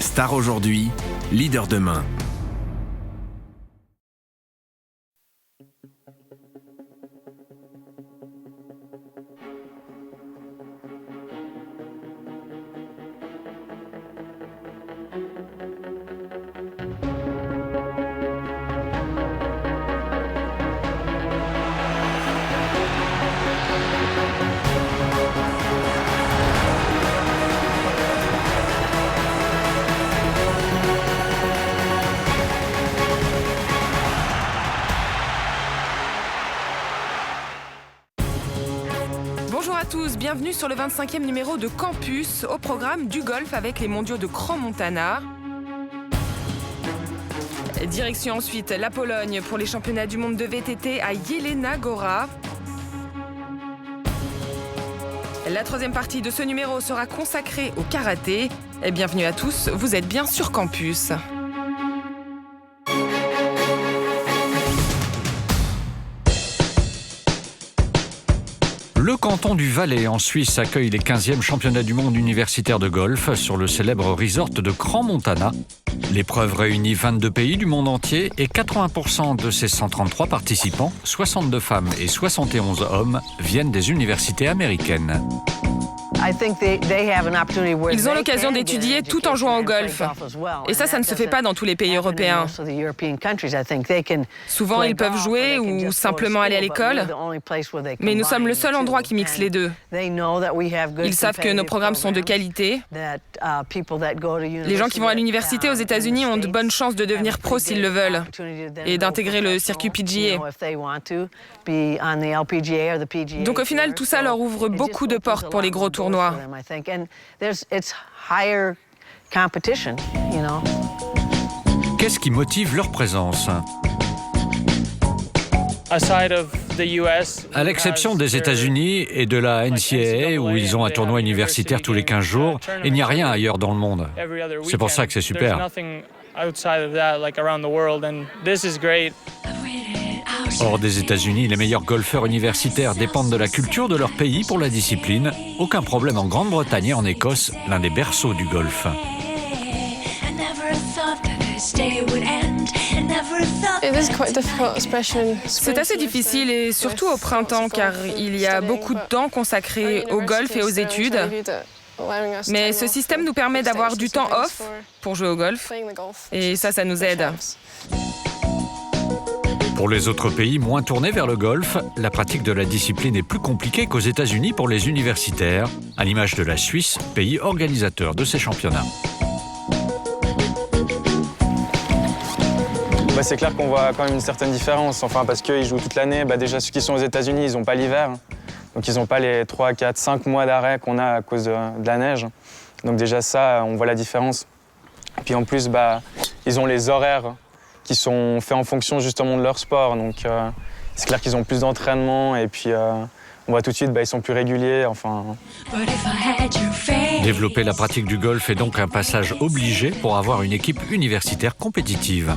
Star aujourd'hui, leader demain. Bonjour à tous, bienvenue sur le 25e numéro de Campus, au programme du golf avec les mondiaux de Crans-Montana. Direction ensuite la Pologne pour les championnats du monde de VTT à Jelenia Góra. La troisième partie de ce numéro sera consacrée au karaté. Et bienvenue à tous, vous êtes bien sur Campus. Le canton du Valais en Suisse accueille les 15e championnats du monde universitaire de golf sur le célèbre resort de Crans-Montana. L'épreuve réunit 22 pays du monde entier et 80% de ces 133 participants, 62 femmes et 71 hommes, viennent des universités américaines. Ils ont l'occasion d'étudier tout en jouant au golf. Et ça ne se fait pas dans tous les pays européens. Souvent, ils peuvent jouer ou simplement aller à l'école. Mais nous sommes le seul endroit qui mixe les deux. Ils savent que nos programmes sont de qualité. Les gens qui vont à l'université aux États-Unis ont de bonnes chances de devenir pros s'ils le veulent et d'intégrer le circuit PGA. Donc au final, tout ça leur ouvre beaucoup de portes pour les gros tournois. Qu'est-ce qui motive leur présence ? À l'exception des États-Unis et de la NCAA, où ils ont un tournoi universitaire tous les 15 jours, il n'y a rien ailleurs dans le monde. C'est pour ça que c'est super. Hors des États-Unis, les meilleurs golfeurs universitaires dépendent de la culture de leur pays pour la discipline. Aucun problème en Grande-Bretagne et en Écosse, l'un des berceaux du golf. C'est assez difficile et surtout au printemps car il y a beaucoup de temps consacré au golf et aux études. Mais ce système nous permet d'avoir du temps off pour jouer au golf et ça nous aide. Pour les autres pays moins tournés vers le golf, la pratique de la discipline est plus compliquée qu'aux États-Unis pour les universitaires, à l'image de la Suisse, pays organisateur de ces championnats. C'est clair qu'on voit quand même une certaine différence, parce qu'ils jouent toute l'année. Déjà, ceux qui sont aux États-Unis, ils n'ont pas l'hiver. Donc, ils n'ont pas les 3, 4, 5 mois d'arrêt qu'on a à cause de la neige. Donc, déjà, ça, on voit la différence. Puis, en plus, ils ont les horaires qui sont faits en fonction justement de leur sport. Donc, c'est clair qu'ils ont plus d'entraînement et puis on voit tout de suite, ils sont plus réguliers. Développer la pratique du golf est donc un passage obligé pour avoir une équipe universitaire compétitive.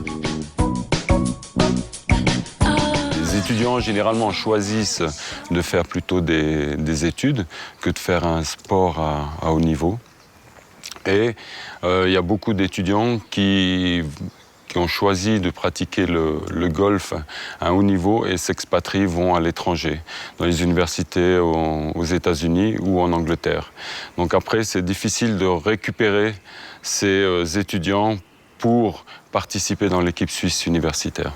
Les étudiants, généralement, choisissent de faire plutôt des études que de faire un sport à haut niveau. Et il y a beaucoup d'étudiants qui ont choisi de pratiquer le golf à un haut niveau et s'expatrient, vont à l'étranger, dans les universités aux États-Unis ou en Angleterre. Donc après, c'est difficile de récupérer ces étudiants pour participer dans l'équipe suisse universitaire.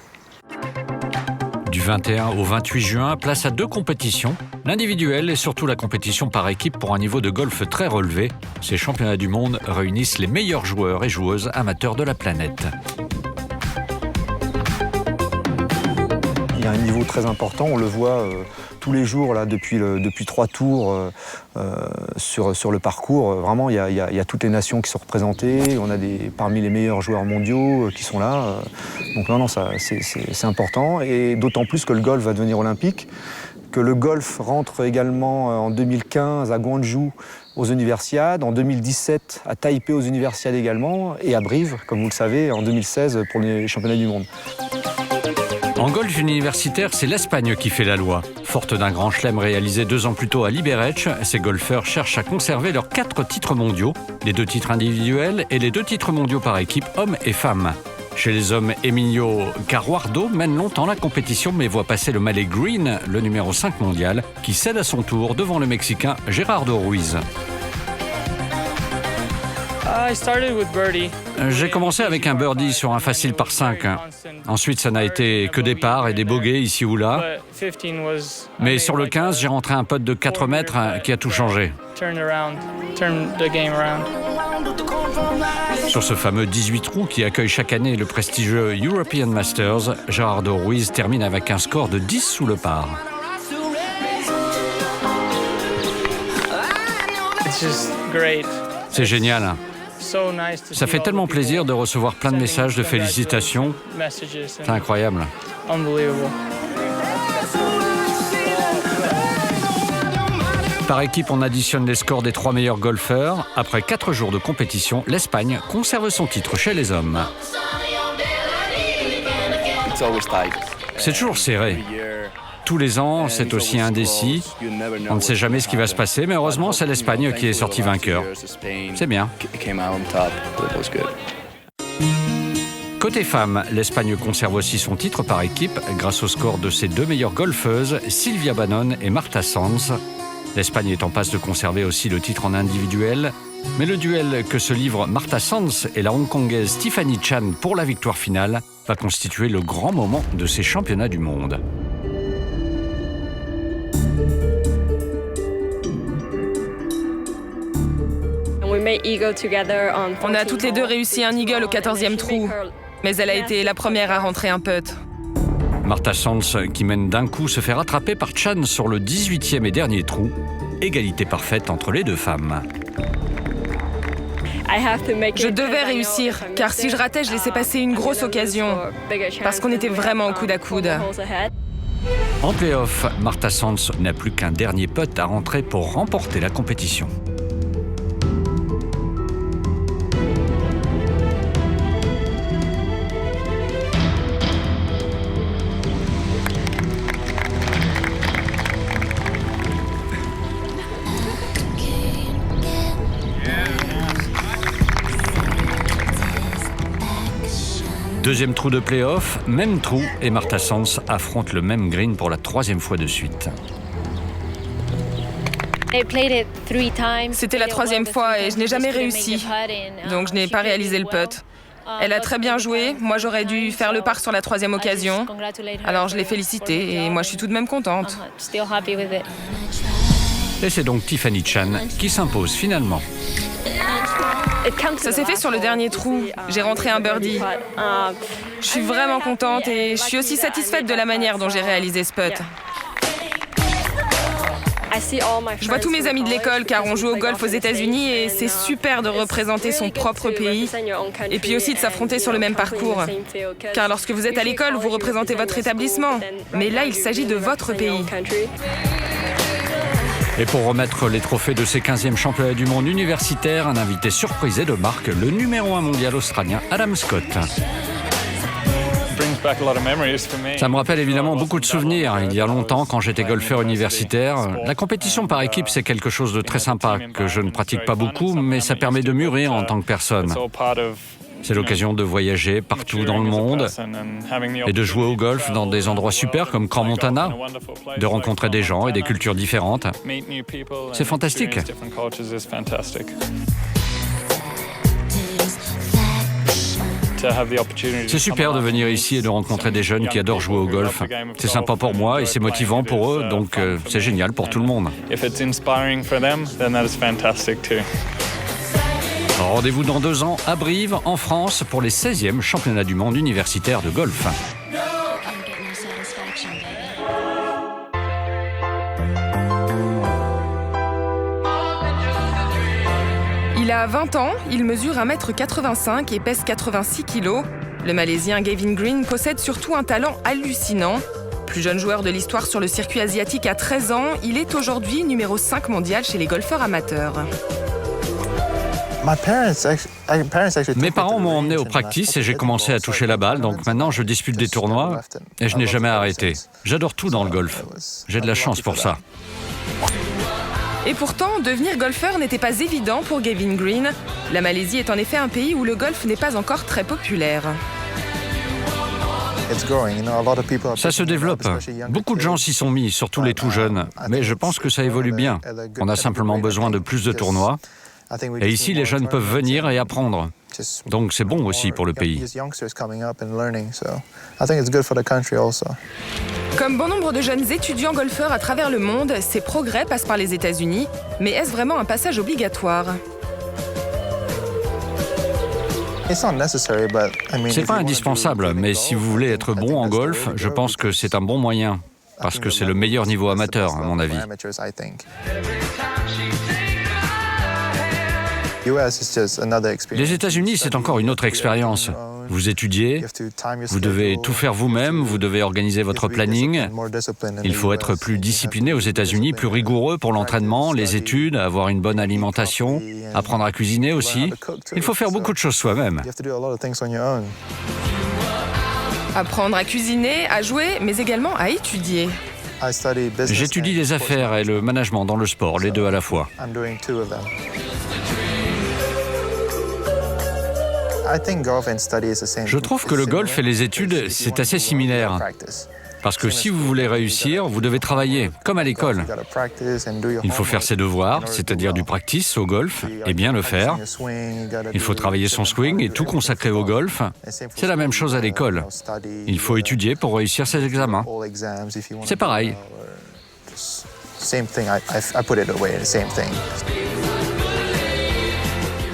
Du 21 au 28 juin, place à 2 compétitions, l'individuel et surtout la compétition par équipe pour un niveau de golf très relevé. Ces championnats du monde réunissent les meilleurs joueurs et joueuses amateurs de la planète. Il y a un niveau très important, on le voit tous les jours là, depuis 3 tours sur le parcours. Vraiment, il y a toutes les nations qui sont représentées, on a parmi les meilleurs joueurs mondiaux qui sont là. Donc non, c'est important, et d'autant plus que le golf va devenir olympique, que le golf rentre également en 2015 à Gwangju aux Universiades, en 2017 à Taipei aux Universiades également, et à Brive, comme vous le savez, en 2016 pour les championnats du monde. En golf universitaire, c'est l'Espagne qui fait la loi. Forte d'un grand chelem réalisé 2 ans plus tôt à Liberec, ces golfeurs cherchent à conserver leurs 4 titres mondiaux, les 2 titres individuels et les 2 titres mondiaux par équipe, hommes et femmes. Chez les hommes, Emilio Carruardo mène longtemps la compétition mais voit passer le Malais Green, le numéro 5 mondial, qui cède à son tour devant le Mexicain Gerardo Ruiz. J'ai commencé avec un birdie sur un facile par 5. Ensuite, ça n'a été que des pars et des bogeys ici ou là. Mais sur le 15, j'ai rentré un putt de 4 mètres qui a tout changé. Sur ce fameux 18 trous qui accueille chaque année le prestigieux European Masters, Gerardo Ruiz termine avec un score de 10 sous le par. C'est génial. Ça fait tellement plaisir de recevoir plein de messages de félicitations. C'est incroyable. Par équipe, on additionne les scores des 3 meilleurs golfeurs. Après 4 jours de compétition, l'Espagne conserve son titre chez les hommes. C'est toujours serré. Tous les ans, c'est aussi indécis. On ne sait jamais ce qui va se passer, mais heureusement, c'est l'Espagne qui est sortie vainqueur. C'est bien. Côté femmes, l'Espagne conserve aussi son titre par équipe grâce au score de ses 2 meilleures golfeuses, Silvia Bannon et Marta Sanz. L'Espagne est en passe de conserver aussi le titre en individuel. Mais le duel que se livrent Marta Sanz et la hongkongaise Tiffany Chan pour la victoire finale va constituer le grand moment de ces championnats du monde. On a toutes les 2 réussi un eagle au 14e trou, mais elle a été la première à rentrer un putt. Marta Sanz, qui mène d'un coup, se fait rattraper par Chan sur le 18e et dernier trou. Égalité parfaite entre les 2 femmes. Je devais réussir, car si je ratais, je laissais passer une grosse occasion, parce qu'on était vraiment au coude à coude. En play-off, Marta Sanz n'a plus qu'un dernier putt à rentrer pour remporter la compétition. Deuxième trou de play-off, même trou, et Marta Sanz affronte le même green pour la 3e fois de suite. C'était la 3e fois et je n'ai jamais réussi, donc je n'ai pas réalisé le putt. Elle a très bien joué, moi j'aurais dû faire le par sur la 3e occasion, alors je l'ai félicitée et moi je suis tout de même contente. Et c'est donc Tiffany Chan qui s'impose finalement. Ça s'est fait sur le dernier trou. J'ai rentré un birdie. Je suis vraiment contente et je suis aussi satisfaite de la manière dont j'ai réalisé ce putt. Je vois tous mes amis de l'école car on joue au golf aux États-Unis et c'est super de représenter son propre pays et puis aussi de s'affronter sur le même parcours. Car lorsque vous êtes à l'école, vous représentez votre établissement. Mais là, il s'agit de votre pays. Et pour remettre les trophées de ces 15e championnats du monde universitaire, un invité surprise et de marque, le numéro 1 mondial australien Adam Scott. Ça me rappelle évidemment beaucoup de souvenirs. Il y a longtemps, quand j'étais golfeur universitaire, la compétition par équipe, c'est quelque chose de très sympa, que je ne pratique pas beaucoup, mais ça permet de mûrir en tant que personne. C'est l'occasion de voyager partout dans le monde et de jouer au golf dans des endroits super comme Crans Montana, de rencontrer des gens et des cultures différentes. C'est fantastique. C'est super de venir ici et de rencontrer des jeunes qui adorent jouer au golf. C'est sympa pour moi et c'est motivant pour eux, donc c'est génial pour tout le monde. Rendez-vous dans 2 ans à Brive, en France, pour les 16e championnats du monde universitaire de golf. Il a 20 ans, il mesure 1,85 m et pèse 86 kg. Le Malaisien Gavin Green possède surtout un talent hallucinant. Plus jeune joueur de l'histoire sur le circuit asiatique à 13 ans, il est aujourd'hui numéro 5 mondial chez les golfeurs amateurs. My parents actually Mes parents m'ont emmené au practice et j'ai commencé à toucher la balle, donc maintenant je dispute des tournois et je n'ai jamais arrêté. J'adore tout dans le golf. J'ai de la chance pour ça. Et pourtant, devenir golfeur n'était pas évident pour Gavin Green. La Malaisie est en effet un pays où le golf n'est pas encore très populaire. Ça se développe. Beaucoup de gens s'y sont mis, surtout les tout jeunes. Mais je pense que ça évolue bien. On a simplement besoin de plus de tournois. Et ici, les jeunes peuvent venir et apprendre. Donc c'est bon aussi pour le pays. Comme bon nombre de jeunes étudiants golfeurs à travers le monde, ces progrès passent par les États-Unis. Mais est-ce vraiment un passage obligatoire ? C'est pas indispensable, mais si vous voulez être bon en golf, je pense que c'est un bon moyen. Parce que c'est le meilleur niveau amateur, à mon avis. Les États-Unis, c'est encore une autre expérience. Vous étudiez, vous devez tout faire vous-même, vous devez organiser votre planning. Il faut être plus discipliné aux États-Unis, plus rigoureux pour l'entraînement, les études, avoir une bonne alimentation, apprendre à cuisiner aussi. Il faut faire beaucoup de choses soi-même. Apprendre à cuisiner, à jouer, mais également à étudier. J'étudie les affaires et le management dans le sport, les deux à la fois. Je trouve que le golf et les études, c'est assez similaire. Parce que si vous voulez réussir, vous devez travailler, comme à l'école. Il faut faire ses devoirs, c'est-à-dire du practice au golf, et bien le faire. Il faut travailler son swing et tout consacrer au golf. C'est la même chose à l'école. Il faut étudier pour réussir ses examens. C'est pareil.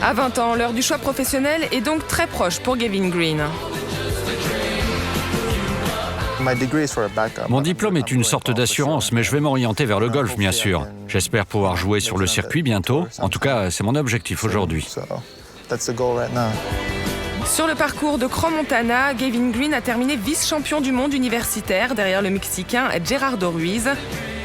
À 20 ans, l'heure du choix professionnel est donc très proche pour Gavin Green. Mon diplôme est une sorte d'assurance, mais je vais m'orienter vers le golf, bien sûr. J'espère pouvoir jouer sur le circuit bientôt. En tout cas, c'est mon objectif aujourd'hui. Sur le parcours de Crans-Montana, Gavin Green a terminé vice-champion du monde universitaire derrière le Mexicain Gerardo Ruiz.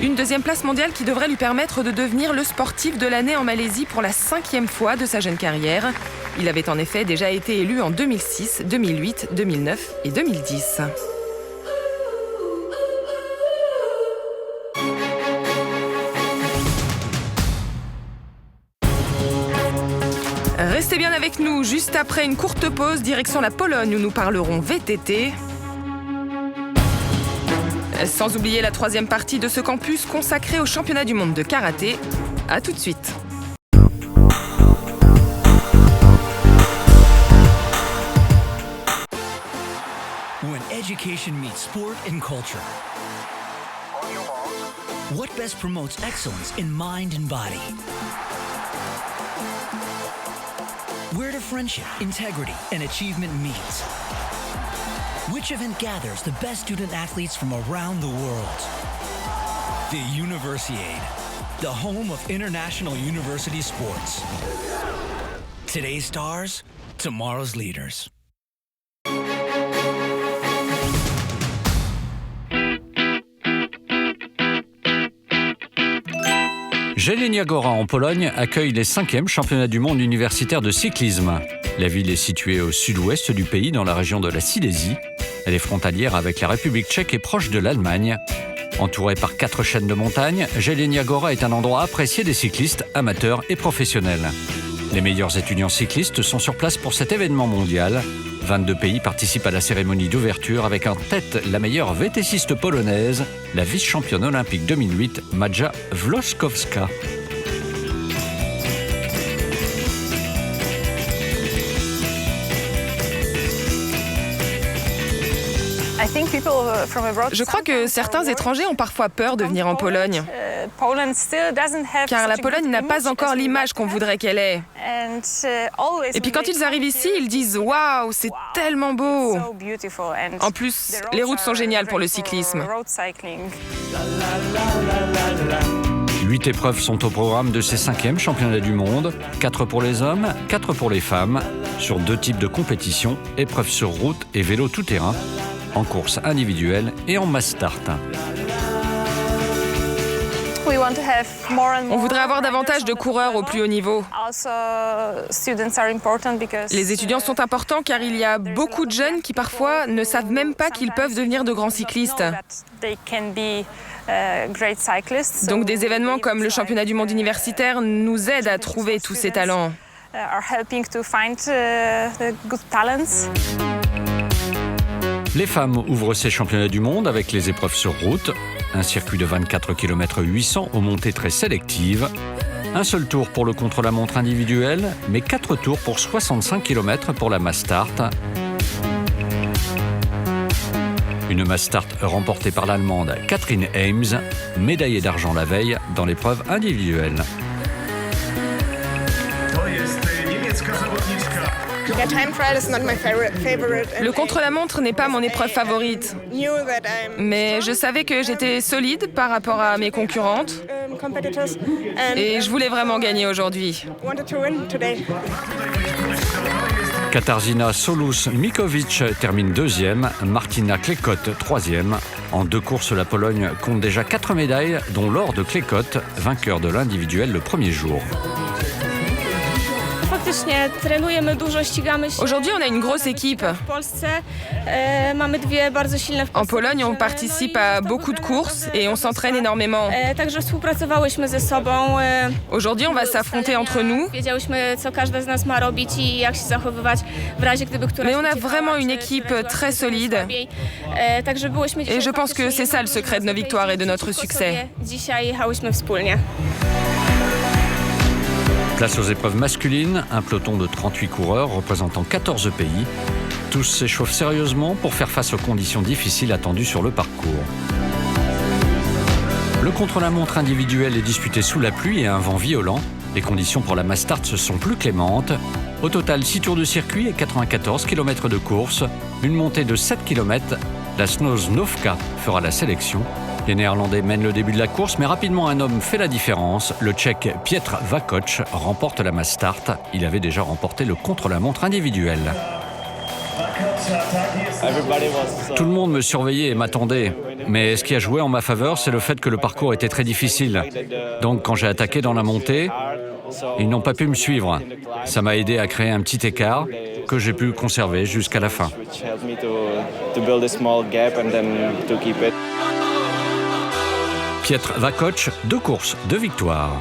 Une deuxième place mondiale qui devrait lui permettre de devenir le sportif de l'année en Malaisie pour la 5e fois de sa jeune carrière. Il avait en effet déjà été élu en 2006, 2008, 2009 et 2010. Restez bien avec nous, juste après une courte pause, direction la Pologne où nous parlerons VTT. Sans oublier la 3e partie de ce campus consacré au championnat du monde de karaté. À tout de suite. When education meets sport and culture. What best promotes excellence in mind and body? Where do friendship, integrity, and achievement meet? Which event gathers the best student athletes from around the world? The Universiade, the home of international university sports. Today's stars, tomorrow's leaders. Jelenia Góra en Pologne accueille les 5e championnats du monde universitaire de cyclisme. La ville est située au sud-ouest du pays, dans la région de la Silésie. Elle est frontalière avec la République tchèque et proche de l'Allemagne. Entourée par 4 chaînes de montagnes, Jelenia Góra est un endroit apprécié des cyclistes, amateurs et professionnels. Les meilleurs étudiants cyclistes sont sur place pour cet événement mondial. 22 pays participent à la cérémonie d'ouverture avec en tête la meilleure VTCiste polonaise, la vice-championne olympique 2008, Maja Włoszkowska. Je crois que certains étrangers ont parfois peur de venir en Pologne, car la Pologne n'a pas encore l'image qu'on voudrait qu'elle ait. Et puis quand ils arrivent ici, ils disent « Waouh, c'est tellement beau !» En plus, les routes sont géniales pour le cyclisme. 8 épreuves sont au programme de ces 5e championnats du monde, 4 pour les hommes, 4 pour les femmes, sur 2 types de compétitions, épreuves sur route et vélo tout-terrain, en course individuelle et en mass start. On voudrait avoir davantage de coureurs au plus haut niveau. Les étudiants sont importants car il y a beaucoup de jeunes qui parfois ne savent même pas qu'ils peuvent devenir de grands cyclistes. Donc des événements comme le championnat du monde universitaire nous aident à trouver tous ces talents. Les femmes ouvrent ces championnats du monde avec les épreuves sur route, un circuit de 24 km 800 aux montées très sélectives, un seul tour pour le contre-la-montre individuel, mais 4 tours pour 65 km pour la mass start. Une mass start remportée par l'Allemande Catherine Ames, médaillée d'argent la veille dans l'épreuve individuelle. Le contre-la-montre n'est pas mon épreuve favorite, mais je savais que j'étais solide par rapport à mes concurrentes et je voulais vraiment gagner aujourd'hui. Katarzyna Solus-Mikovic termine deuxième, Martina Klekot troisième. En 2 courses, la Pologne compte déjà 4 médailles, dont l'or de Klekot, vainqueur de l'individuel le premier jour. Aujourd'hui, on a une grosse équipe. En Pologne, on participe à beaucoup de courses et on s'entraîne énormément. Aujourd'hui, on va s'affronter entre nous. Mais on a vraiment une équipe très solide. Et je pense que c'est ça le secret de nos victoires et de notre succès. Place aux épreuves masculines, un peloton de 38 coureurs représentant 14 pays. Tous s'échauffent sérieusement pour faire face aux conditions difficiles attendues sur le parcours. Le contre-la-montre individuel est disputé sous la pluie et un vent violent. Les conditions pour la mass start se sont plus clémentes. Au total, 6 tours de circuit et 94 km de course. Une montée de 7 km. La Sosnovka fera la sélection. Les Néerlandais mènent le début de la course, mais rapidement un homme fait la différence. Le Tchèque Piotr Vakoč remporte la mass start. Il avait déjà remporté le contre-la-montre individuel. Tout le monde me surveillait et m'attendait. Mais ce qui a joué en ma faveur, c'est le fait que le parcours était très difficile. Donc quand j'ai attaqué dans la montée, ils n'ont pas pu me suivre. Ça m'a aidé à créer un petit écart que j'ai pu conserver jusqu'à la fin. Piotr Vakoč, 2 courses, 2 victoires.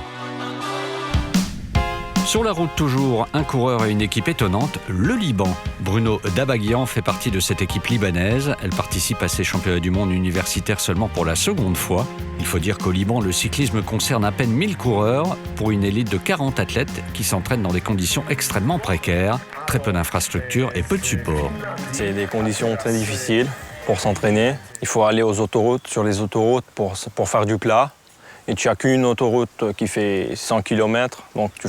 Sur la route toujours, un coureur et une équipe étonnante, le Liban. Bruno Dabaguian fait partie de cette équipe libanaise. Elle participe à ces championnats du monde universitaires seulement pour la 2e fois. Il faut dire qu'au Liban, le cyclisme concerne à peine 1000 coureurs pour une élite de 40 athlètes qui s'entraînent dans des conditions extrêmement précaires, très peu d'infrastructures et peu de support. C'est des conditions très difficiles pour s'entraîner. Il faut aller aux autoroutes, sur les autoroutes pour faire du plat. Et tu n'as qu'une autoroute qui fait 100 km, donc tu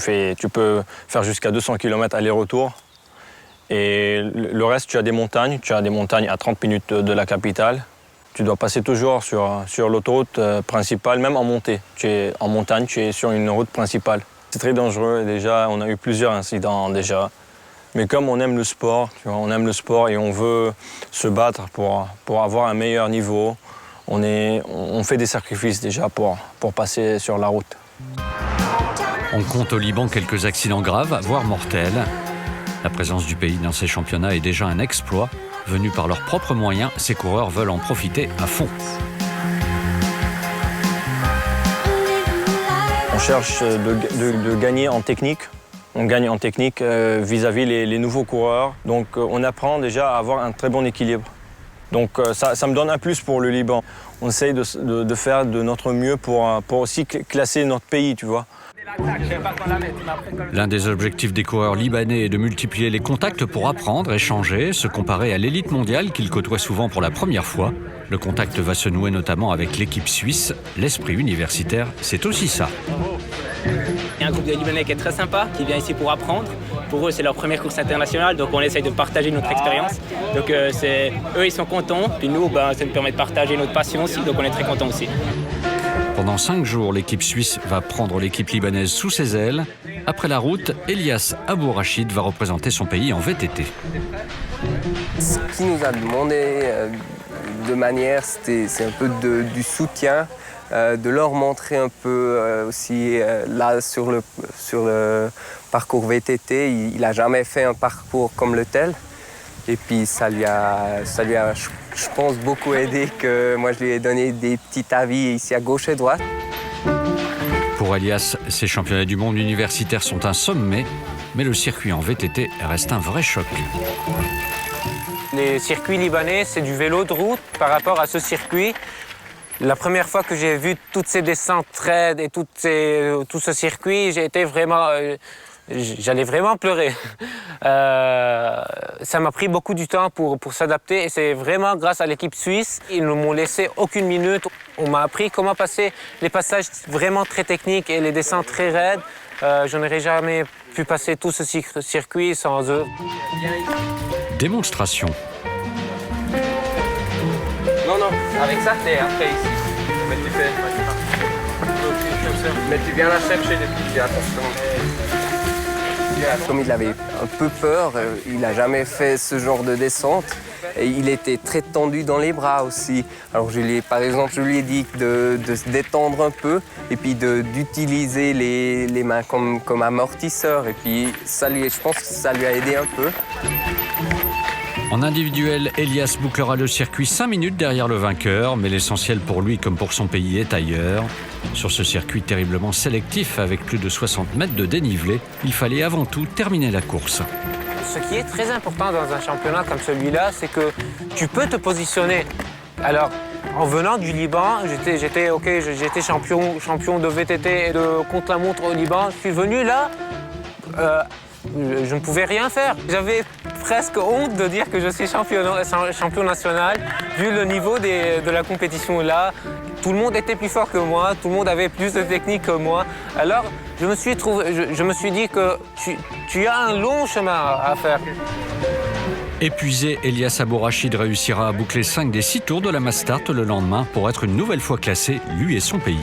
peux faire jusqu'à 200 km aller-retour. Et le reste, tu as des montagnes à 30 minutes de la capitale. Tu dois passer toujours sur l'autoroute principale, même en montée. Tu es en montagne, tu es sur une route principale. C'est très dangereux, déjà, on a eu plusieurs incidents déjà. Mais comme on aime le sport, on aime le sport et on veut se battre pour avoir un meilleur niveau, on fait des sacrifices déjà pour passer sur la route. On compte au Liban quelques accidents graves, voire mortels. La présence du pays dans ces championnats est déjà un exploit. Venus par leurs propres moyens, ces coureurs veulent en profiter à fond. On cherche de gagner en technique. On gagne en technique vis-à-vis les nouveaux coureurs. Donc on apprend déjà à avoir un très bon équilibre. Donc ça me donne un plus pour le Liban. On essaye de faire de notre mieux pour aussi classer notre pays, tu vois. L'un des objectifs des coureurs libanais est de multiplier les contacts pour apprendre, échanger, se comparer à l'élite mondiale qu'ils côtoient souvent pour la première fois. Le contact va se nouer notamment avec l'équipe suisse. L'esprit universitaire, c'est aussi ça. Il y a un groupe de Libanais qui est très sympa, qui vient ici pour apprendre. Pour eux, c'est leur première course internationale, donc on essaye de partager notre expérience. Donc eux, ils sont contents, puis nous, ça nous permet de partager notre passion aussi, donc on est très contents aussi. Pendant 5 jours, l'équipe suisse va prendre l'équipe libanaise sous ses ailes. Après la route, Elias Abou Rachid va représenter son pays en VTT. Ce qu'il nous a demandé de manière, c'est un peu du soutien de leur montrer un peu aussi là sur le parcours VTT, il n'a jamais fait un parcours comme le tel. Et puis ça lui a, je pense, beaucoup aidé que moi je lui ai donné des petits avis ici à gauche et droite. Pour Elias, ces championnats du monde universitaires sont un sommet, mais le circuit en VTT reste un vrai choc. Les circuits libanais, c'est du vélo de route par rapport à ce circuit. La première fois que j'ai vu toutes ces descentes raides et tout ce circuit, j'ai été vraiment... J'allais vraiment pleurer. Ça m'a pris beaucoup de temps pour s'adapter et c'est vraiment grâce à l'équipe suisse. Ils ne m'ont laissé aucune minute. On m'a appris comment passer les passages vraiment très techniques et les descentes très raides. Je n'aurais jamais pu passer tout ce circuit sans eux. Démonstration. Non, avec ça, c'est après ici. Mais tu viens la chercher les petits, attention. Comme il avait un peu peur, il n'a jamais fait ce genre de descente. Et il était très tendu dans les bras aussi. Alors par exemple, je lui ai dit de se détendre un peu et puis d'utiliser les mains comme amortisseur. Et puis je pense que ça lui a aidé un peu. En individuel, Elias bouclera le circuit 5 minutes derrière le vainqueur, mais l'essentiel pour lui comme pour son pays est ailleurs. Sur ce circuit terriblement sélectif avec plus de 60 mètres de dénivelé, il fallait avant tout terminer la course. Ce qui est très important dans un championnat comme celui-là, c'est que tu peux te positionner. Alors, en venant du Liban, j'étais champion de VTT et de contre-la-montre au Liban. Je suis venu là, je ne pouvais rien faire. J'avais presque honte de dire que je suis champion national, vu le niveau de la compétition là. Tout le monde était plus fort que moi, tout le monde avait plus de technique que moi. Alors, je me suis dit que tu as un long chemin à faire. Épuisé, Elias Abourachid réussira à boucler 5 des 6 tours de la Mastart le lendemain pour être une nouvelle fois classé, lui et son pays.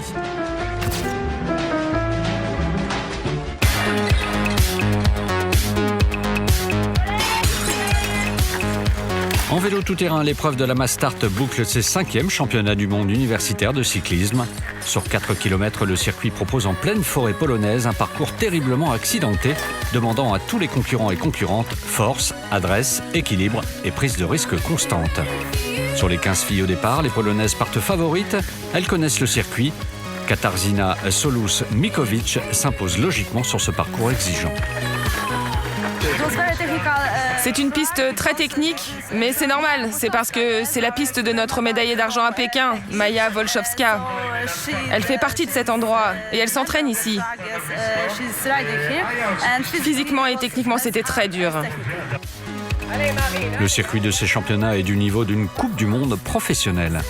En vélo tout-terrain, l'épreuve de la Mastart boucle ses 5e championnats du monde universitaire de cyclisme. Sur 4 km, le circuit propose en pleine forêt polonaise un parcours terriblement accidenté, demandant à tous les concurrents et concurrentes force, adresse, équilibre et prise de risque constante. Sur les 15 filles au départ, les Polonaises partent favorites. Elles connaissent le circuit. Katarzyna Solus-Mikovic s'impose logiquement sur ce parcours exigeant. C'est une piste très technique, mais c'est normal. C'est parce que c'est la piste de notre médaillée d'argent à Pékin, Maya Volchovska. Elle fait partie de cet endroit et elle s'entraîne ici. Physiquement et techniquement, c'était très dur. Le circuit de ces championnats est du niveau d'une Coupe du Monde professionnelle.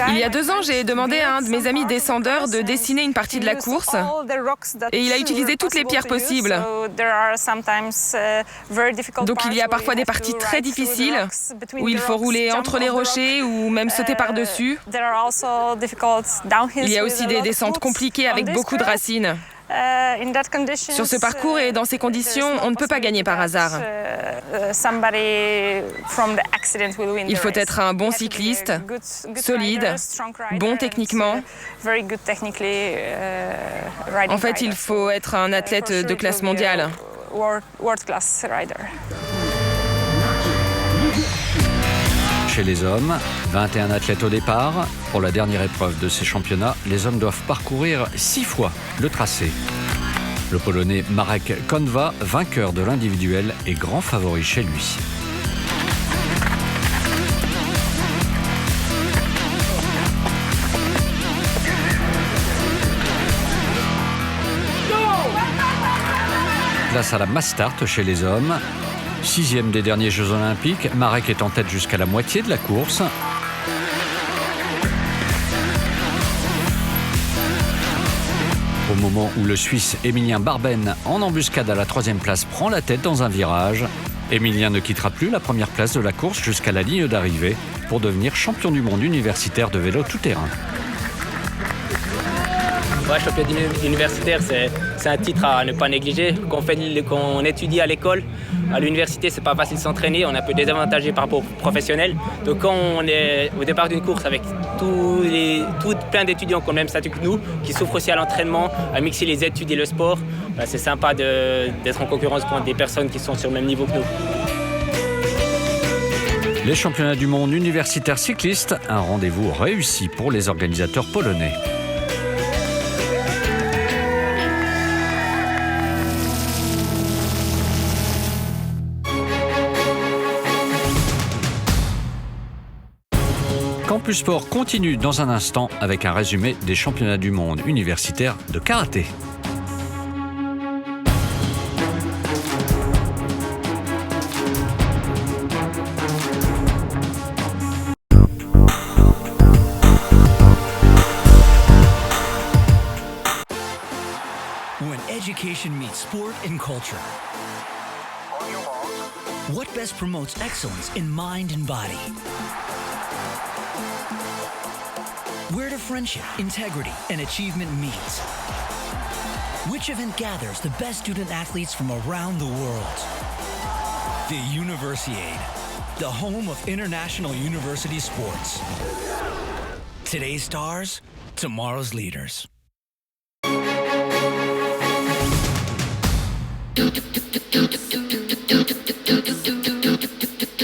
Il y a 2 ans, j'ai demandé à un de mes amis descendeurs de dessiner une partie de la course et il a utilisé toutes les pierres possibles. Donc il y a parfois des parties très difficiles où il faut rouler entre les rochers ou même sauter par-dessus. Il y a aussi des descentes compliquées avec beaucoup de racines. Sur ce parcours et dans ces conditions, on ne peut pas gagner par hasard. Il faut être un bon cycliste, solide, bon techniquement. En fait, il faut être un athlète de classe mondiale. Chez les hommes, 21 athlètes au départ. Pour la dernière épreuve de ces championnats, les hommes doivent parcourir 6 fois le tracé. Le Polonais Marek Konwa, vainqueur de l'individuel, est grand favori chez lui. Place à la Mastart chez les hommes. 6e des derniers Jeux Olympiques, Marek est en tête jusqu'à la moitié de la course. Au moment où le Suisse Emilien Barben, en embuscade à la 3e place, prend la tête dans un virage, Emilien ne quittera plus la première place de la course jusqu'à la ligne d'arrivée pour devenir champion du monde universitaire de vélo tout-terrain. Ouais, champion universitaire, c'est un titre à ne pas négliger. Quand on étudie à l'école, à l'université, c'est pas facile de s'entraîner, on est un peu désavantagé par rapport aux professionnels. Donc quand on est au départ d'une course avec plein d'étudiants qui ont le même statut que nous, qui souffrent aussi à l'entraînement, à mixer les études et le sport, bah, c'est sympa d'être en concurrence contre des personnes qui sont sur le même niveau que nous. Les championnats du monde universitaires cyclistes, un rendez-vous réussi pour les organisateurs polonais. Campus Sport continue dans un instant avec un résumé des championnats du monde universitaires de karaté. When education meets sport and culture. What best promotes excellence in mind and body? Where do friendship, integrity, and achievement meet? Which event gathers the best student athletes from around the world? The Universiade, the home of international university sports. Today's stars, tomorrow's leaders.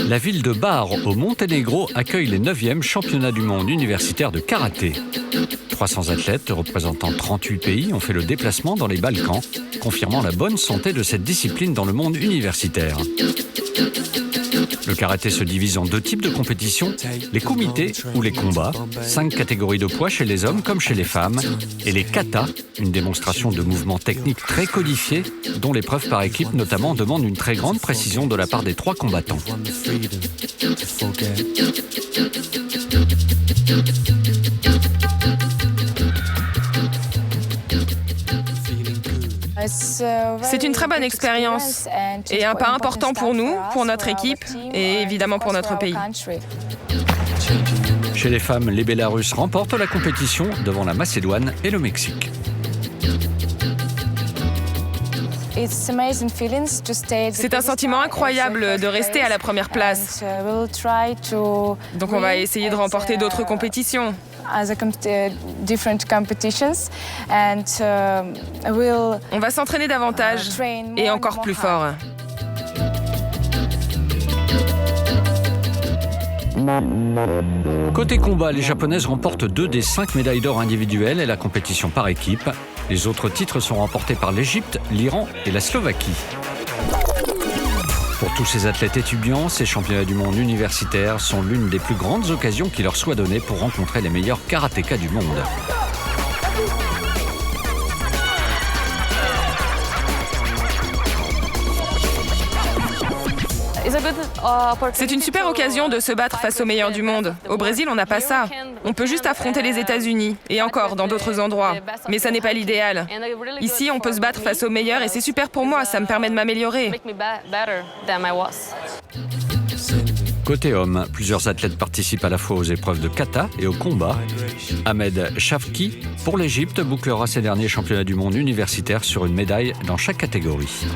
La ville de Bar, au Monténégro, accueille les 9e championnats du monde universitaire de karaté. 300 athlètes représentant 38 pays ont fait le déplacement dans les Balkans, confirmant la bonne santé de cette discipline dans le monde universitaire. Le karaté se divise en 2 types de compétitions, les kumités ou les combats, 5 catégories de poids chez les hommes comme chez les femmes, et les katas, une démonstration de mouvements techniques très codifiés, dont l'épreuve par équipe notamment demande une très grande précision de la part des 3 combattants. C'est une très bonne expérience et un pas important pour nous, pour notre équipe et évidemment pour notre pays. Chez les femmes, les Bélarusses remportent la compétition devant la Macédoine et le Mexique. C'est un sentiment incroyable de rester à la première place. Donc on va essayer de remporter d'autres compétitions. On va s'entraîner davantage et encore plus fort. Côté combat, les Japonaises remportent 2 des 5 médailles d'or individuelles et la compétition par équipe. Les autres titres sont remportés par l'Égypte, l'Iran et la Slovaquie. Pour tous ces athlètes étudiants, ces championnats du monde universitaires sont l'une des plus grandes occasions qui leur soit donnée pour rencontrer les meilleurs karatékas du monde. C'est une super occasion de se battre face aux meilleurs du monde. Au Brésil, on n'a pas ça. On peut juste affronter les États-Unis, et encore dans d'autres endroits. Mais ça n'est pas l'idéal. Ici, on peut se battre face aux meilleurs et c'est super pour moi, ça me permet de m'améliorer. Côté hommes, plusieurs athlètes participent à la fois aux épreuves de kata et au combat. Ahmed Shafki, pour l'Égypte, bouclera ses derniers championnats du monde universitaires sur une médaille dans chaque catégorie.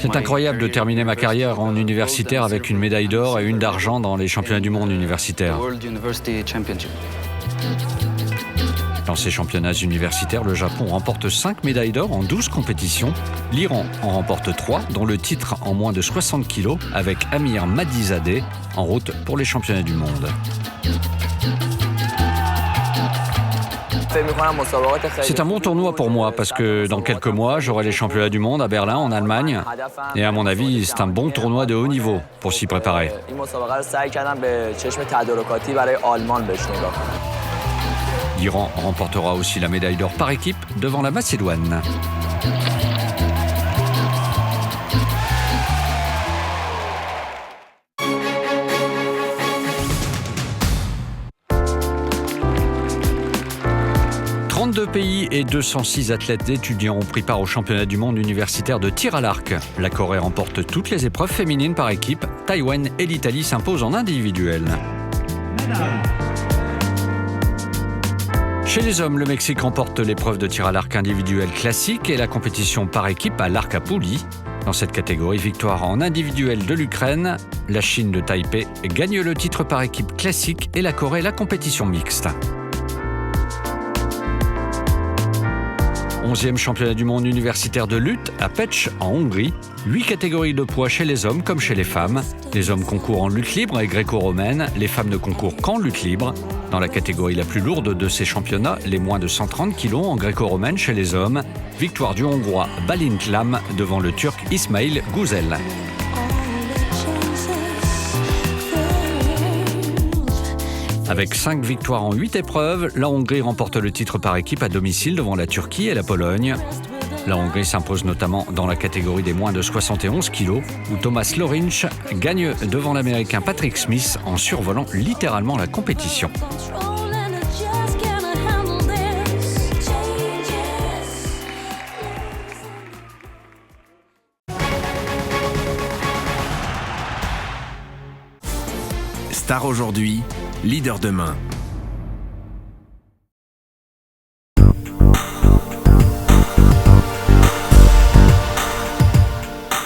C'est incroyable de terminer ma carrière en universitaire avec une médaille d'or et une d'argent dans les championnats du monde universitaires. Dans ces championnats universitaires, le Japon remporte 5 médailles d'or en 12 compétitions. L'Iran en remporte 3, dont le titre en moins de 60 kilos, avec Amir Madizadeh en route pour les championnats du monde. C'est un bon tournoi pour moi parce que dans quelques mois, j'aurai les championnats du monde à Berlin, en Allemagne. Et à mon avis, c'est un bon tournoi de haut niveau pour s'y préparer. L'Iran remportera aussi la médaille d'or par équipe devant la Macédoine. 32 pays et 206 athlètes étudiants ont pris part au championnat du monde universitaire de tir à l'arc. La Corée remporte toutes les épreuves féminines par équipe. Taïwan et l'Italie s'imposent en individuel. Chez les hommes, le Mexique remporte l'épreuve de tir à l'arc individuel classique et la compétition par équipe à l'arc à poulies. Dans cette catégorie, victoire en individuel de l'Ukraine. La Chine de Taipei gagne le titre par équipe classique et la Corée la compétition mixte. 11e championnat du monde universitaire de lutte à Pécs en Hongrie. 8 catégories de poids chez les hommes comme chez les femmes. Les hommes concourent en lutte libre et gréco-romaine. Les femmes ne concourent qu'en lutte libre. Dans la catégorie la plus lourde de ces championnats, les moins de 130 kg en gréco-romaine chez les hommes. Victoire du Hongrois Balint Lam devant le Turc Ismail Güzel. Avec 5 victoires en 8 épreuves, la Hongrie remporte le titre par équipe à domicile devant la Turquie et la Pologne. La Hongrie s'impose notamment dans la catégorie des moins de 71 kg, où Thomas Lorinc gagne devant l'Américain Patrick Smith en survolant littéralement la compétition. Star aujourd'hui, leader demain.